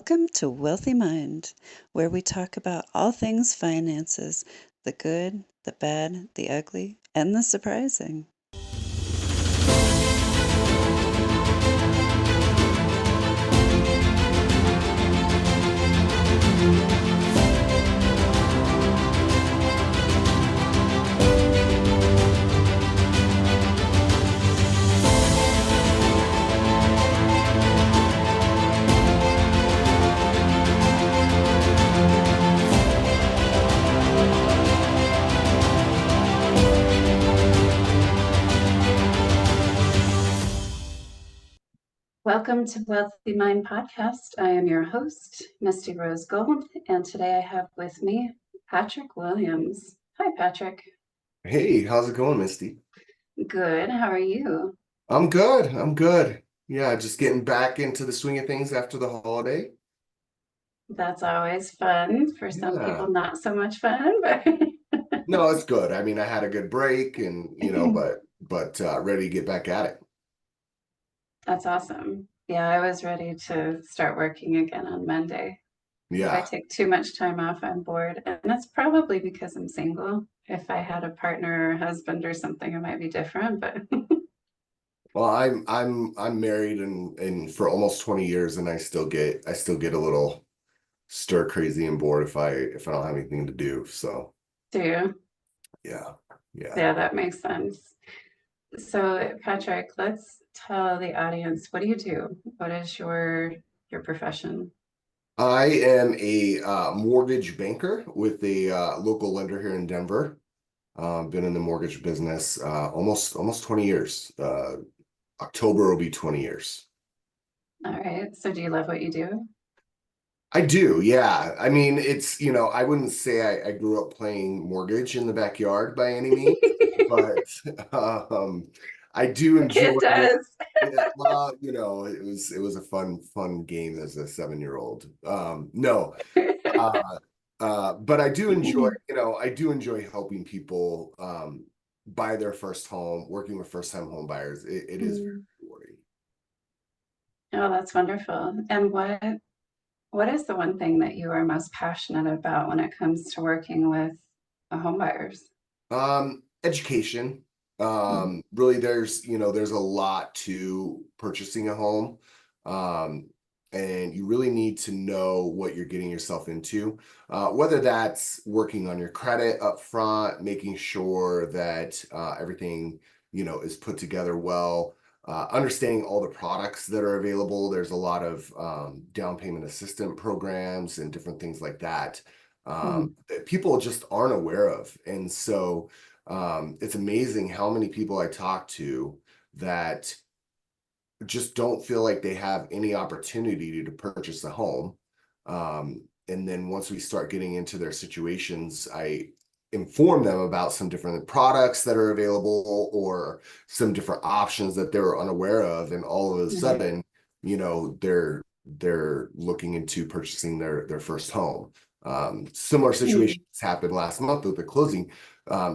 Welcome to Wealthy Mind, where we talk about all things finances, the good, the bad, the ugly, and the surprising. Welcome to Wealthy Mind Podcast. I am your host, Misty Rose Gold, and today I have with me Patrick Williams. Hi, Patrick. Hey, how's it going, Misty? Good. How are you? I'm good. I'm good. Yeah, just getting back into the swing of things after the holiday. That's always fun. For some Yeah. people, not so much fun, but No, it's good. I mean, I had a good break and, but ready to get back at it. that's awesome. Yeah, I was ready to start working again on Monday. If I Yeah. take too much time off, I'm bored. And that's probably because I'm single. If I had a partner or husband or something, it might be different, but Well, I'm married and for almost 20 years and I still get a little stir crazy and bored if I don't have anything to do. So, do. yeah. Yeah. Yeah, that makes sense. So, Patrick, let's tell the audience, what do you do? What is your profession? I am a mortgage banker with a local lender here in Denver. Been in the mortgage business almost 20 years. October will be 20 years. All right. So, do you love what you do? I do, yeah. I mean, I wouldn't say I grew up playing mortgage in the backyard by any means, but um, I do The kid enjoy it. does. Yeah, well, it was a fun game as a 7-year-old. No, uh, but I do enjoy helping people buy their first home, working with first-time home buyers. It is very Mm. rewarding. Oh, that's wonderful. And what is the one thing that you are most passionate about when it comes to working with home buyers? Education. Mm. Really, there's a lot to purchasing a home. Um, and you really need to know what you're getting yourself into. Whether that's working on your credit up front, making sure that everything, is put together well, understanding all the products that are available. There's a lot of down payment assistant programs and different things like that Mm. that people just aren't aware of. And so it's amazing how many people I talk to that just don't feel like they have any opportunity to purchase a home. And then once we start getting into their situations, I inform them about some different products that are available or some different options that they're unaware of. And all of a Mhm. sudden, they're looking into purchasing their first home. Similar Mm. situations happened last month with the closing.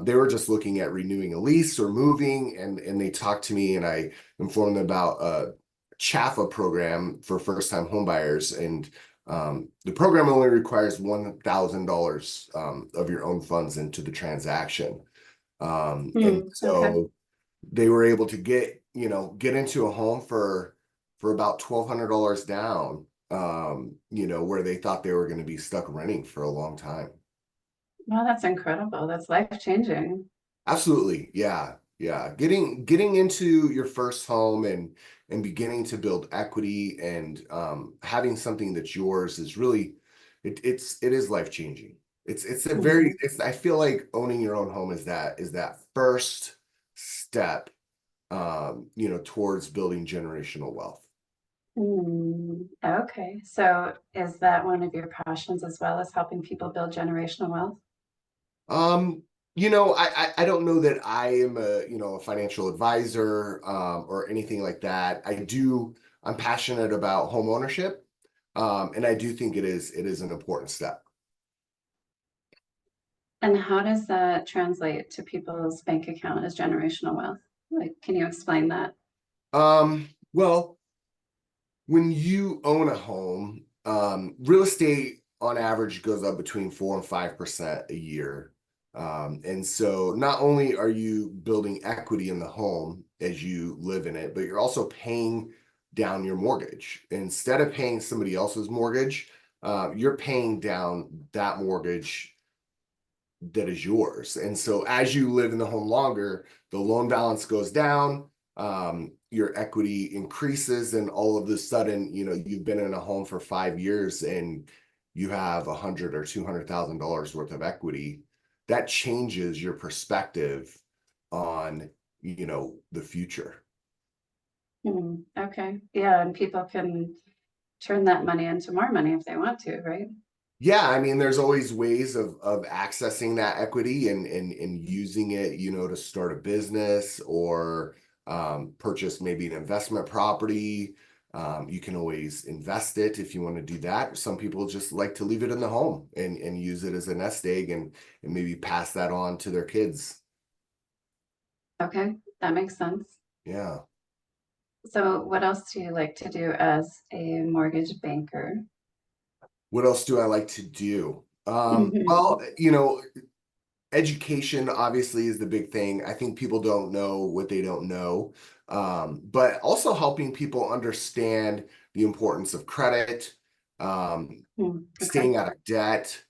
They were just looking at renewing a lease or moving, and they talked to me, and I informed them about a CHAFA program for first-time homebuyers, and the program only requires $1,000 of your own funds into the transaction. And Mm. Okay. so they were able to get into a home for about $1,200 down, where they thought they were going to be stuck renting for a long time. Well, that's incredible. That's life-changing. Absolutely. Yeah. Yeah. Getting into your first home and beginning to build equity and having something that's yours is really it is life changing. It's a very Mhm. it's I feel like owning your own home is that first step towards building generational wealth. Mm, okay. So is that one of your passions as well as helping people build generational wealth? Um, I don't know that I am a financial advisor or anything like that. I'm passionate about home ownership. And I do think it is an important step. And how does that translate to people's bank account as generational wealth? Like, can you explain that? Well, when you own a home, Real estate on average goes up between 4 and 5% a year. And so not only are you building equity in the home as you live in it, but you're also paying down your mortgage. Instead of paying somebody else's mortgage, you're paying down that mortgage that is yours. And so as you live in the home longer, the loan balance goes down, your equity increases, and all of a sudden, you've been in a home for 5 years and you have $100,000 or $200,000 worth of equity. That changes your perspective on, the future. Okay. Yeah, and people can turn that money into more money if they want to, right? Yeah, I mean, there's always ways of accessing that equity and using it, to start a business or purchase maybe an investment property. You can always invest it if you want to do that. Some people just like to leave it in the home and use it as a nest egg and maybe pass that on to their kids. Okay, that makes sense. Yeah. So what else do you like to do as a mortgage banker? What else do I like to do? Mhm. Well, education obviously is the big thing. I think people don't know what they don't know. But also helping people understand the importance of credit, Okay, staying out of debt,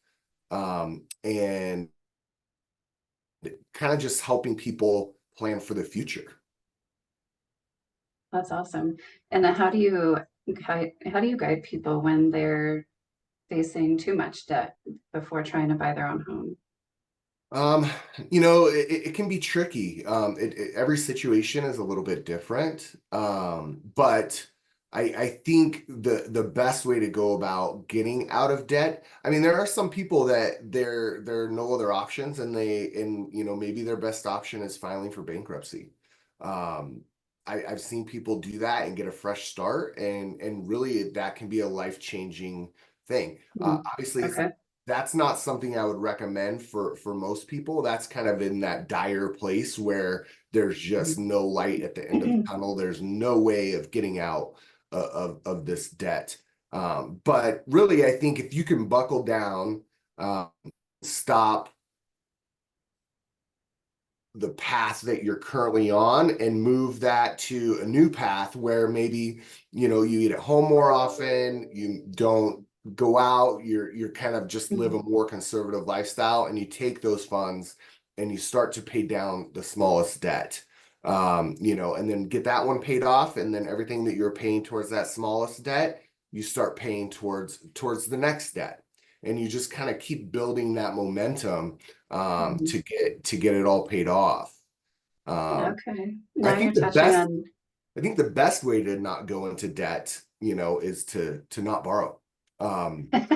and kind of just helping people plan for the future. that's awesome. And then how do you guide people when they're facing too much debt before trying to buy their own home? Um, it can be tricky. Every situation is a little bit different. But I think the best way to go about getting out of debt, I mean, there are some people that there are no other options, and maybe their best option is filing for bankruptcy. Um, I've seen people do that and get a fresh start, and really that can be a life-changing thing. Mm, Obviously, okay. that's not something I would recommend for most people. That's kind of in that dire place where there's just no light at the end of the tunnel. There's no way of getting out of this debt. But really, I think if you can buckle down, um, stop the path that you're currently on and move that to a new path where maybe you eat at home more often, you don't go out, you're kind of just live a Mhm. more conservative lifestyle, and you take those funds and you start to pay down the smallest debt, and then get that one paid off, and then everything that you're paying towards that smallest debt, you start paying towards the next debt, and you just kind of keep building that momentum, Mhm. to get it all paid off. Okay. I Now you're think the touching best on I think the best way to not go into debt, is to not borrow. Um, right.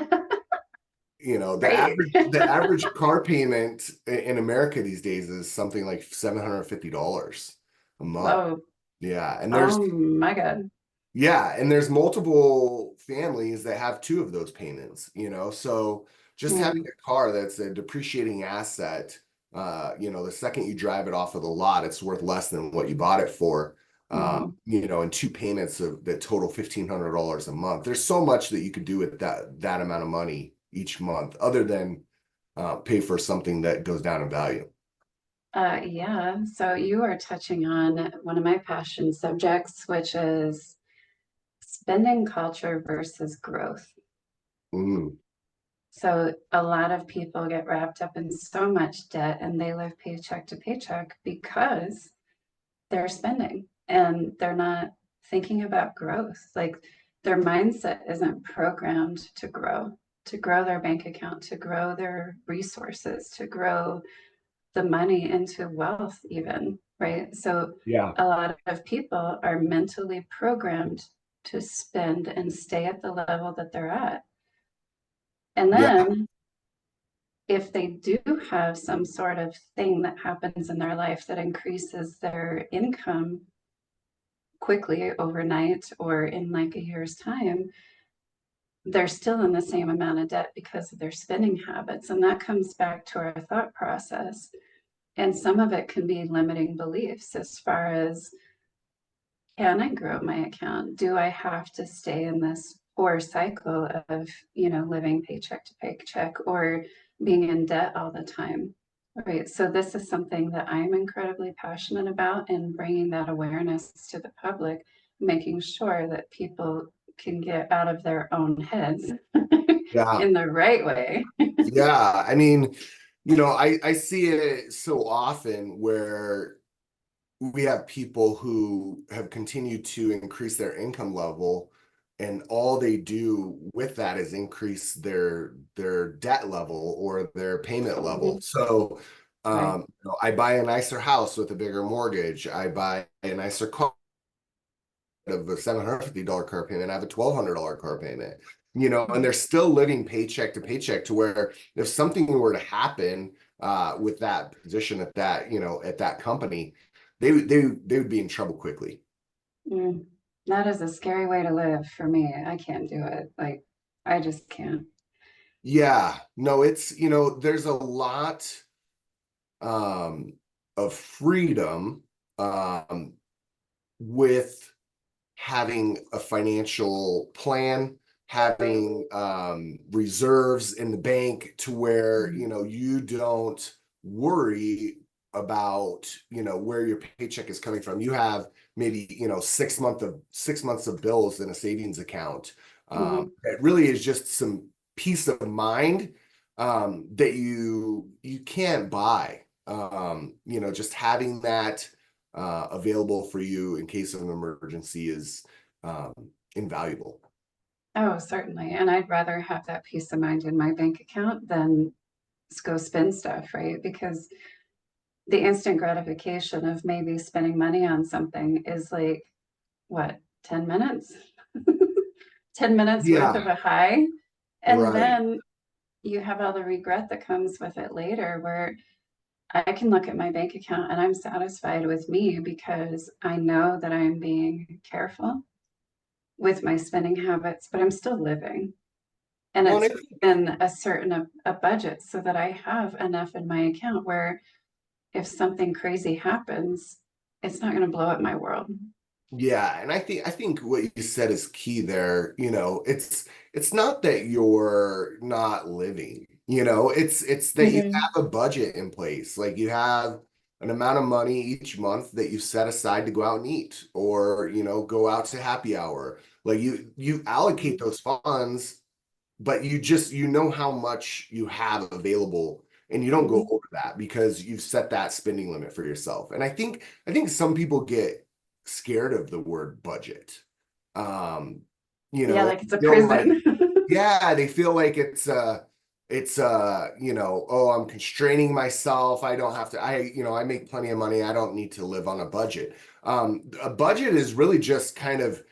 the average car payment in America these days is something like $750 a month. Whoa. Yeah, and Oh my God. there's multiple families that have two of those payments, so just having Mm, a car that's a depreciating asset, the second you drive it off of the lot, it's worth less than what you bought it for. mhm. And two payments of that total $1,500 a month. There's so much that you could do with that amount of money each month, other than pay for something that goes down in value. Yeah, so you are touching on one of my passion subjects, which is spending culture versus growth. Mm, So a lot of people get wrapped up in so much debt and they live paycheck to paycheck because they're spending and they're not thinking about growth. Like their mindset isn't programmed to grow their bank account, to grow their resources, to grow the money into wealth, even, right? So yeah, a lot of people are mentally programmed to spend and stay at the level that they're at. And yeah, then if they do have some sort of thing that happens in their life that increases their income quickly overnight or in like a year's time, they're still in the same amount of debt because of their spending habits. And that comes back to our thought process. And some of it can be limiting beliefs as far as, can I grow my account? Do I have to stay in this or cycle of, you know, living paycheck to paycheck or being in debt all the time. Right. So this is something that I'm incredibly passionate about, and bringing that awareness to the public, making sure that people can get out of their own heads Yeah. in the right way. Yeah. I mean, I see it so often where we have people who have continued to increase their income level, and all they do with that is increase their debt level or their payment level. Mhm. So Right. I buy a nicer house with a bigger mortgage. I buy a nicer car of a $750 car payment. I have a $1,200 car payment. And they're still living paycheck to paycheck, to where if something were to happen with that position at that company, they would be in trouble quickly. Mm. That is a scary way to live for me. I can't do it. Like, I just can't. Yeah, no, there's a lot um, of freedom with having a financial plan, having reserves in the bank, to where Mm. you don't worry about where your paycheck is coming from. You have maybe 6 months of bills in a savings account. Mhm. It really is just some peace of mind that you can't buy. Just having that available for you in case of an emergency is um, invaluable. Oh, certainly. And I'd rather have that peace of mind in my bank account than go spend stuff, right? Because the instant gratification of maybe spending money on something is like, what, 10 minutes? 10 minutes worth of Yeah, a high. And right. then you have all the regret that comes with it later, where I can look at my bank account and I'm satisfied with me because I know that I'm being careful with my spending habits, but I'm still living. And Well, it's and been a certain a budget so that I have enough in my account where if something crazy happens, it's not going to blow up my world. yeah, and I think what you said is key there. It's not that you're not living. It's that you Mhm. have a budget in place. Like, you have an amount of money each month that you set aside to go out and eat, or go out to happy hour. Like, you allocate Mhm. those funds, but you know how much you have available, and you don't go Mhm. over that because you've set that spending limit for yourself. And I think some people get scared of the word budget. um Yeah, they like it's a feel like, prison. yeah, they feel like oh, I'm constraining myself. I don't have to, I make plenty of money. I don't need to live on a budget. A budget is really just kind of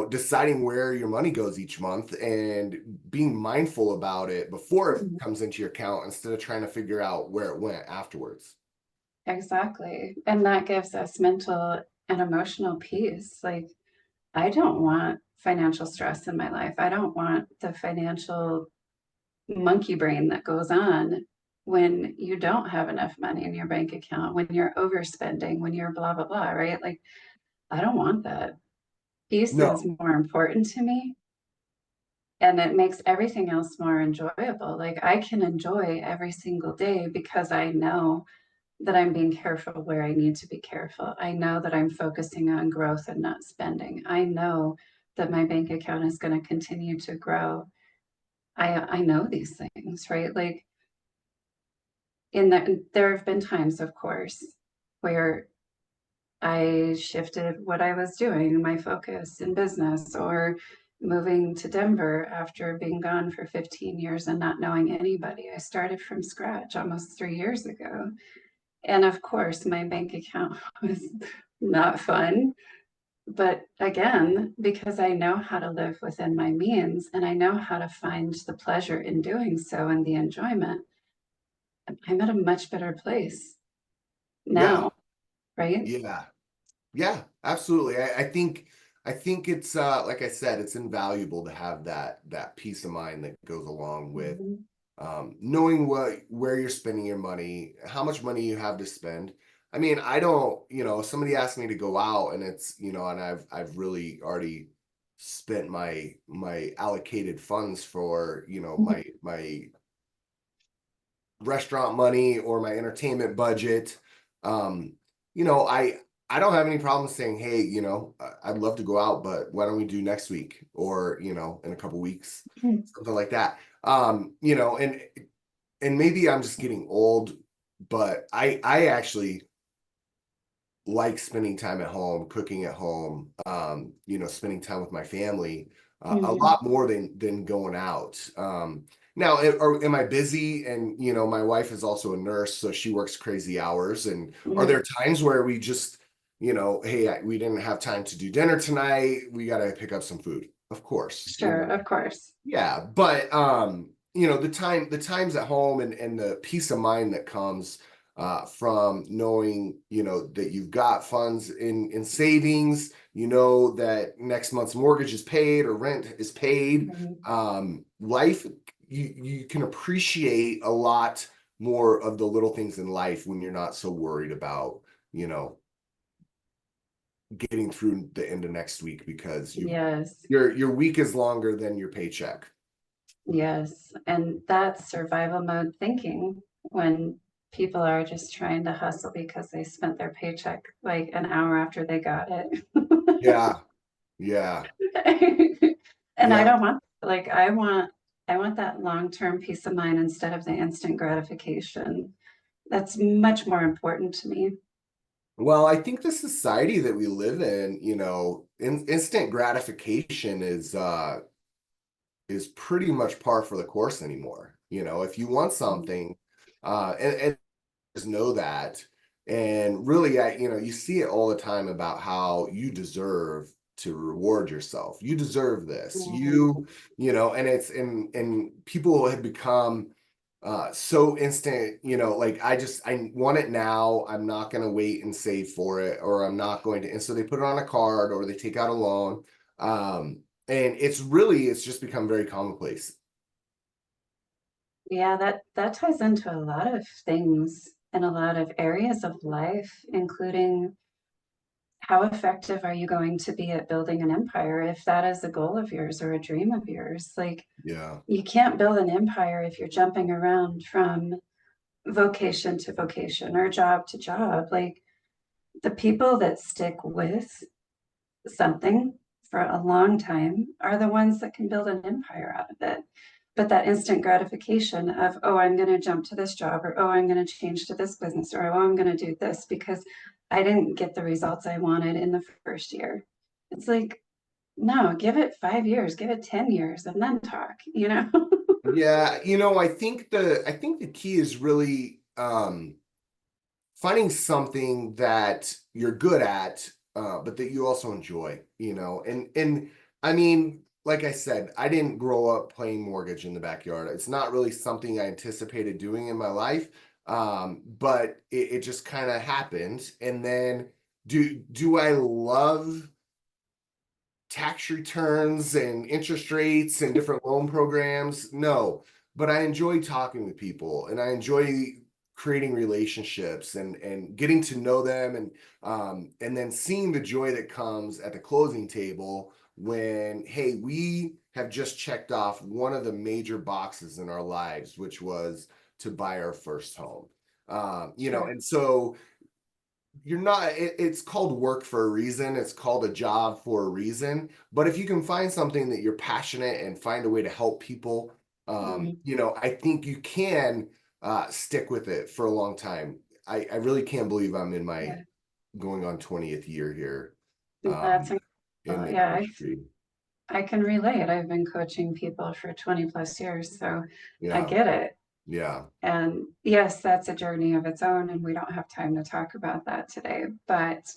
deciding where your money goes each month, and being mindful about it before it Mhm. comes into your account, instead of trying to figure out where it went afterwards. Exactly. And that gives us mental and emotional peace. Like, I don't want financial stress in my life. I don't want the financial monkey brain that goes on when you don't have enough money in your bank account, when you're overspending, when you're blah, blah, blah, right? Like, I don't want that. Peace is No, more important to me. And it makes everything else more enjoyable. Like, I can enjoy every single day because I know that I'm being careful where I need to be careful. I know that I'm focusing on growth and not spending. I know that my bank account is going to continue to grow. I know these things, right? Like, there have been times, of course, where I shifted what I was doing, my focus in business, or moving to Denver after being gone for 15 years and not knowing anybody. I started from scratch almost 3 years ago. And of course, my bank account was not fun. But again, because I know how to live within my means and I know how to find the pleasure in doing so and the enjoyment, I'm at a much better place yeah, now, right? yeah, yeah, absolutely. I think it's like I said, it's invaluable to have that peace of mind that goes along with Mhm. knowing where you're spending your money, how much money you have to spend. I mean, I don't, if somebody asks me to go out, and it's, and I've really already spent my allocated funds for, you know, my restaurant money or my entertainment budget. Um, you know, I don't have any problem saying, hey, you know, I'd love to go out, but why don't we do next week or, you know, in a couple weeks, something like that. You know, and maybe I'm just getting old, but I actually like spending time at home, cooking at home, you know, spending time with my family, a Mhm. lot more than going out. Now, am I busy? And you know, my wife is also a nurse, so she works crazy hours. And are Mhm. there times where we just, you know, hey, we didn't have time to do dinner tonight. We got to pick up some food. Of course, you Sure, know. of course. Yeah, but you know, the times at home and the peace of mind that comes from knowing, you know, that you've got funds in savings, you know that next month's mortgage is paid or rent is paid. Mhm. Life, you can appreciate a lot more of the little things in life when you're not so worried about, you know, getting through the end of next week because Yes, your week is longer than your paycheck. yes. And that's survival mode thinking when people are just trying to hustle because they spent their paycheck like an hour after they got it. Yeah, yeah, And I yeah. don't want like I want that long-term peace of mind instead of the instant gratification. That's much more important to me. Well, I think the society that we live in, you know, instant gratification is pretty much par for the course anymore. You know, if you want Mhm. something, and just know that. And really, you know, you see it all the time about how you deserve to reward yourself. You deserve this. Mhm. You know, and and people have become so instant, you know, like I want it now. I'm not gonna wait and save for it, or I'm not going to, and so they put it on a card or they take out a loan. And it's just become very commonplace. Yeah, that ties into a lot of things in a lot of areas of life, including how effective are you going to be at building an empire if that is a goal of yours or a dream of yours? Like, Yeah, you can't build an empire if you're jumping around from vocation to vocation or job to job. Like, the people that stick with something for a long time are the ones that can build an empire out of it. But that instant gratification of, oh, I'm going to jump to this job, or oh, I'm going to change to this business, or oh, I'm going to do this because I didn't get the results I wanted in the first year. It's like, no, give it 5 years, give it 10 years, and then talk, you know? yeah. You know, I think the key is really finding something that you're good at, but that you also enjoy, you know. And I mean, like I said, I didn't grow up playing mortgage in the backyard. It's not really something I anticipated doing in my life. But it just kind of happened. And then do I love tax returns and interest rates and different loan programs? No, but I enjoy talking with people and I enjoy creating relationships and getting to know them and then seeing the joy that comes at the closing table when, hey, we have just checked off one of the major boxes in our lives, which was to buy our first home. You know, Sure. and so you're not it's called work for a reason, it's called a job for a reason, but if you can find something that you're passionate and find a way to help people, Mhm. you know, I think you can stick with it for a long time. I really can't believe I'm in my Yeah, going on 20th year here that's in incredible. the Yeah, industry. I can relate. I've been coaching people for 20 plus years, so I Yeah, get it. yeah, And yes, that's a journey of its own, and we don't have time to talk about that today. But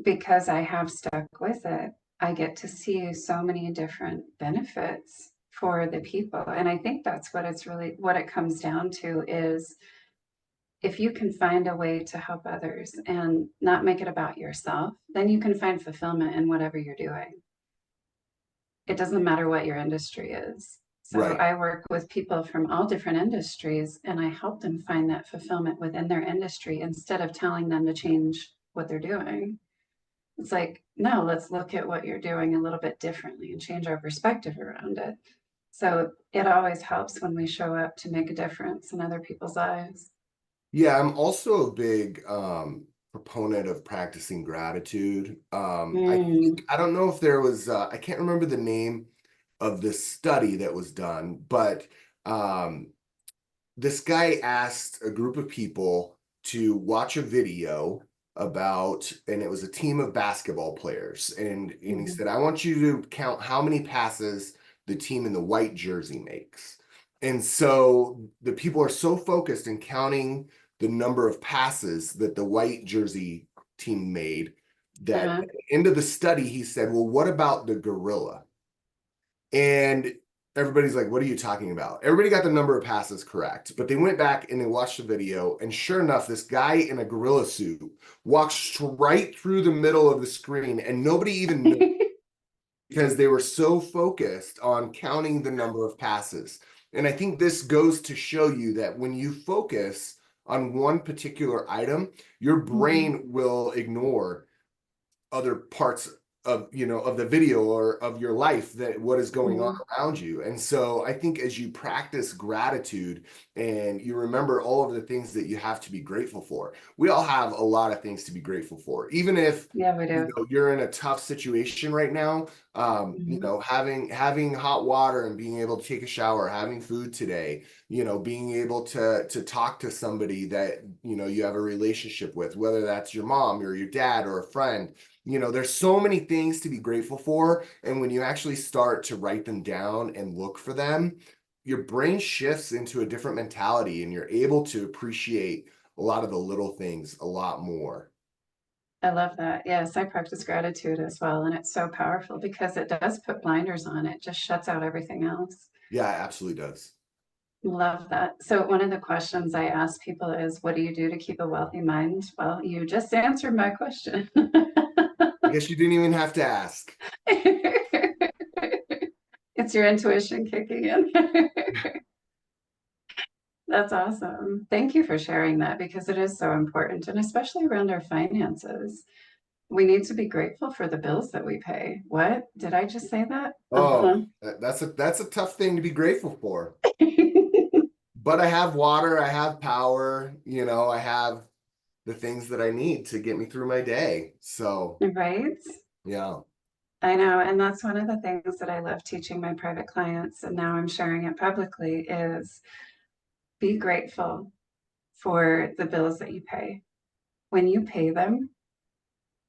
because I have stuck with it, I get to see so many different benefits for the people. And I think that's what it comes down to is if you can find a way to help others and not make it about yourself, then you can find fulfillment in whatever you're doing. It doesn't matter what your industry is. So right. I work with people from all different industries and I help them find that fulfillment within their industry instead of telling them to change what they're doing. It's like, no, let's look at what you're doing a little bit differently and change our perspective around it. So it always helps when we show up to make a difference in other people's lives. Yeah, I'm also a big proponent of practicing gratitude. I Mm, think I don't know if there was I can't remember the name of the study that was done, but um, this guy asked a group of people to watch a video about, and it was a team of basketball players, and he mhm. said, I want you to count how many passes the team in the white jersey makes. And so the people are so focused in counting the number of passes that the white jersey team made that at Uh-huh. the end of the study, he said, well, what about the gorilla? And everybody's like, what are you talking about? Everybody got the number of passes correct, but they went back and they watched the video. And sure enough, this guy in a gorilla suit walked straight through the middle of the screen, and nobody even knew because they were so focused on counting the number of passes. And I think this goes to show you that when you focus on one particular item, your Mhm. brain will ignore other parts of of the video or of your life, that what is going on Mhm. around you. And so I think as you practice gratitude and you remember all of the things that you have to be grateful for, we all have a lot of things to be grateful for, even if Yeah, we do. you're in a tough situation right now. Mhm. Having hot water and being able to take a shower, having food today, being able to talk to somebody that you have a relationship with, whether that's your mom or your dad or a friend. There's so many things to be grateful for. And when you actually start to write them down and look for them, your brain shifts into a different mentality and you're able to appreciate a lot of the little things a lot more. I love that. Yes, I practice gratitude as well. And it's so powerful because it does put blinders on. It just shuts out everything else. Yeah, it absolutely does. Love that. So one of the questions I ask people is, what do you do to keep a wealthy mind? Well, you just answered my question. I guess you didn't even have to ask. It's your intuition kicking in. That's awesome. Thank you for sharing that because it is so important, and especially around our finances. We need to be grateful for the bills that we pay. What? Did I just say that? Oh, that's a tough thing to be grateful for. But I have water, I have power, I have the things that I need to get me through my day. So, Right? yeah. I know. And that's one of the things that I love teaching my private clients, and now I'm sharing it publicly, is be grateful for the bills that you pay. When you pay them,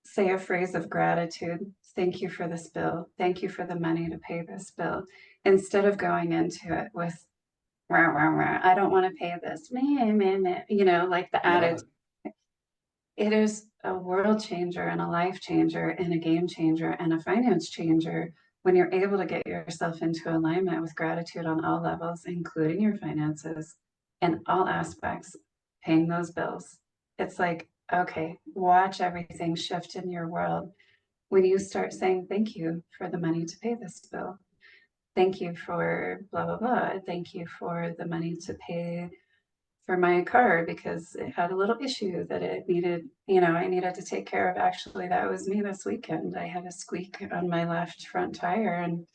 say a phrase of gratitude. Thank you for this bill. Thank you for the money to pay this bill. Instead of going into it with, rah, rah, rah, I don't want to pay this, meh, meh, meh, like the Yeah. attitude. It is a world changer and a life changer and a game changer and a finance changer when you're able to get yourself into alignment with gratitude on all levels, including your finances and all aspects, paying those bills. It's like, okay, watch everything shift in your world when you start saying thank you for the money to pay this bill. Thank you for blah, blah, blah. Thank you for the money to pay for my car because it had a little issue that it needed, I needed to take care of. Actually, that was me this weekend. I had a squeak on my left front tire and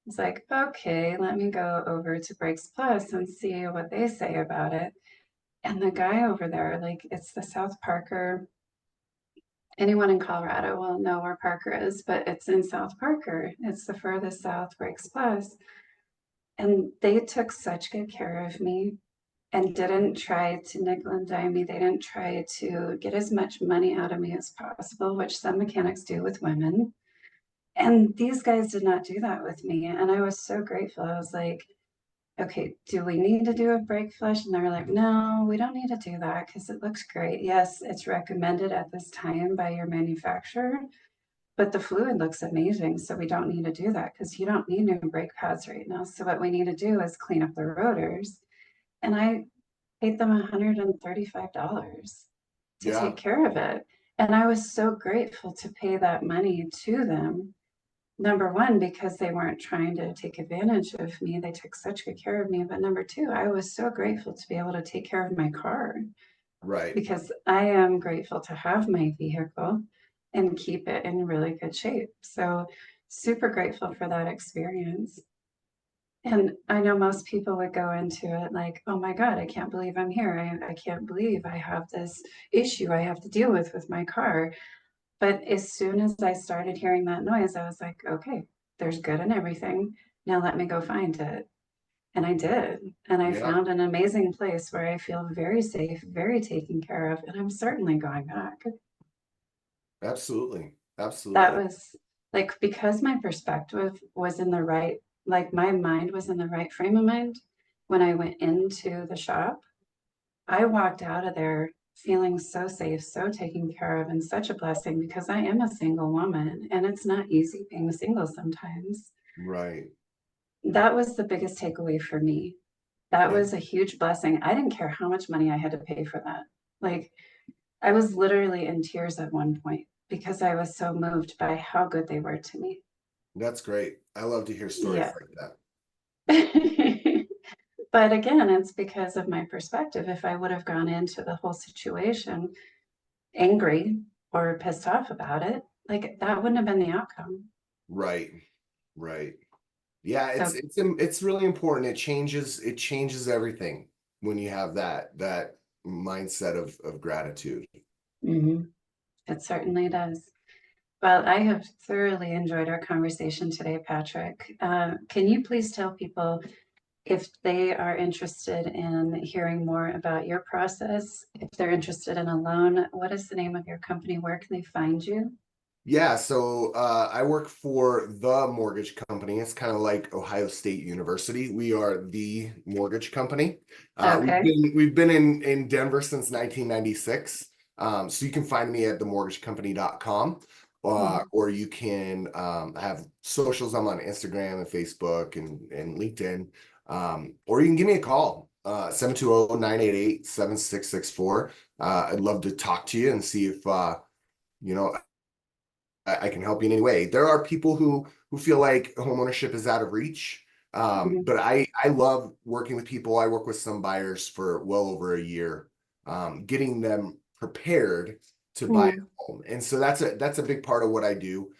it's like, okay, let me go over to Brakes Plus and see what they say about it. And the guy over there, like, it's the South Parker. Anyone in Colorado will know where Parker is, but it's in South Parker. It's the furthest south, Brakes Plus. And they took such good care of me and didn't try to nickel and dime me. They didn't try to get as much money out of me as possible, which some mechanics do with women. And these guys did not do that with me. And I was so grateful. I was like, okay, do we need to do a brake flush? And they were like, no, we don't need to do that because it looks great. Yes, it's recommended at this time by your manufacturer, but the fluid looks amazing. So we don't need to do that because you don't need new brake pads right now. So what we need to do is clean up the rotors. And I paid them $135 to Yeah. take care of it. And I was so grateful to pay that money to them. Number one, because they weren't trying to take advantage of me. They took such good care of me. But number two, I was so grateful to be able to take care of my car Right. because I am grateful to have my vehicle. and keep it in really good shape. So super grateful for that experience. And I know most people would go into it like, oh my God, I can't believe I'm here. I can't believe I have this issue I have to deal with my car. But as soon as I started hearing that noise, I was like, okay, there's good in everything. Now let me go find it. And I did. And I Yeah, found an amazing place where I feel very safe, very taken care of. And I'm certainly going back. absolutely. That Absolutely. was like, because my perspective was in the right, like my mind was in the right frame of mind when I went into the shop. I walked out of there feeling so safe, so taken care of, and such a blessing because I am a single woman and it's not easy being single sometimes. Right. That was the biggest takeaway for me. That Yeah. was a huge blessing. I didn't care how much money I had to pay for that. Like, I was literally in tears at one point because I was so moved by how good they were to me. That's great. I love to hear stories Yeah. like that. But again, it's because of my perspective. If I would have gone into the whole situation angry or pissed off about it, like that wouldn't have been the outcome. Right. Right. Yeah, So, it's really important. It changes everything when you have that mindset of gratitude. mhm, it certainly does. Well, I have thoroughly enjoyed our conversation today, Patrick. Can you please tell people if they are interested in hearing more about your process, if they're interested in a loan, what is the name of your company? Where can they find you? Yeah, so I work for the mortgage company. It's kind of like Ohio State University. We are the mortgage company. Okay. We've been in Denver since 1996. So you can find me at themortgagecompany.com, Mhm. or you can have socials. I'm on Instagram and Facebook and LinkedIn. Or you can give me a call, 720-988-7664. I'd love to talk to you and see if you know I can help you in any way. There are people who feel like homeownership is out of reach. Mhm. But I love working with people. I work with some buyers for well over a year, getting them prepared to buy a Mhm. home. And so that's a big part of what I do.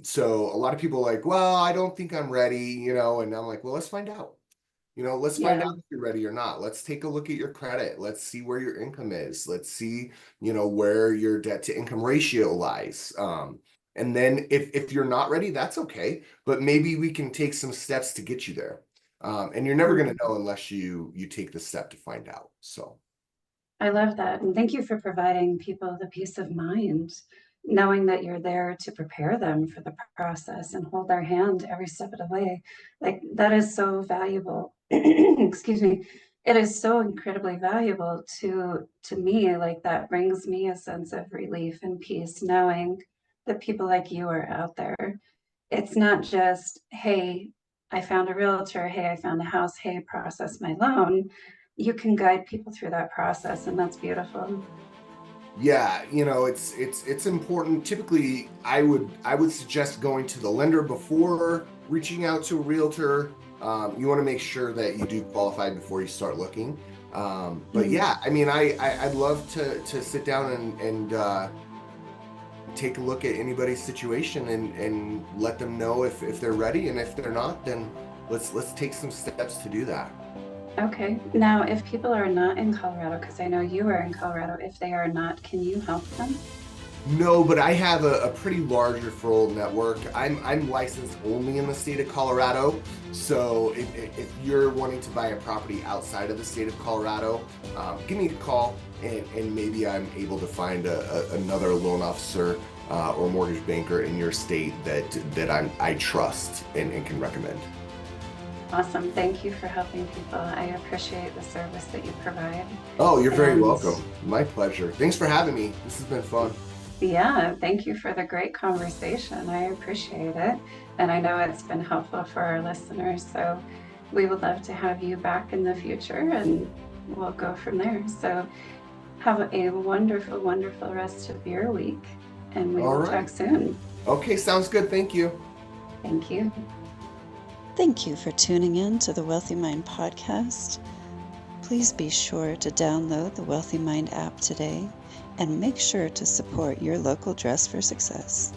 So a lot of people are like, well, I don't think I'm ready, and I'm like, well, let's find out. Let's find Yeah. out if you're ready or not. Let's take a look at your credit. Let's see where your income is. Let's see, where your debt to income ratio lies. And then if you're not ready, that's okay. But maybe we can take some steps to get you there. And you're never going to Mhm. know unless you take the step to find out. So, I love that. And thank you for providing people the peace of mind, knowing that you're there to prepare them for the process and hold their hand every step of the way. Like that is so valuable. Excuse me. It is so incredibly valuable to me. Like that brings me a sense of relief and peace, knowing that people like you are out there. It's not just, hey, I found a realtor, hey, I found a house, hey, process my loan. You can guide people through that process, and that's beautiful. yeah, it's important. Typically, I would suggest going to the lender before reaching out to a realtor. You want to make sure that you do qualify before you start looking. But Mhm. yeah, I mean, I'd love to sit down and take a look at anybody's situation and let them know if they're ready, and if they're not, then let's take some steps to do that. Okay. Now, if people are not in Colorado, because I know you are in Colorado, if they are not, can you help them? No, but I have a pretty large referral network. I'm licensed only in the state of Colorado. So if you're wanting to buy a property outside of the state of Colorado, give me a call, and maybe I'm able to find another loan officer or mortgage banker in your state that I trust and can recommend. Awesome. Thank you for helping people. I appreciate the service that you provide. Oh, you're very And welcome. My pleasure. Thanks for having me. This has been fun. yeah, thank you for the great conversation. I appreciate it. And I know it's been helpful for our listeners. So we would love to have you back in the future and we'll go from there. So have a wonderful, wonderful rest of your week. And we All will right. talk soon. Okay, sounds good. Thank you. Thank you. Thank you for tuning in to the Wealthy Mind podcast. Please be sure to download the Wealthy Mind app today and make sure to support your local Dress for Success.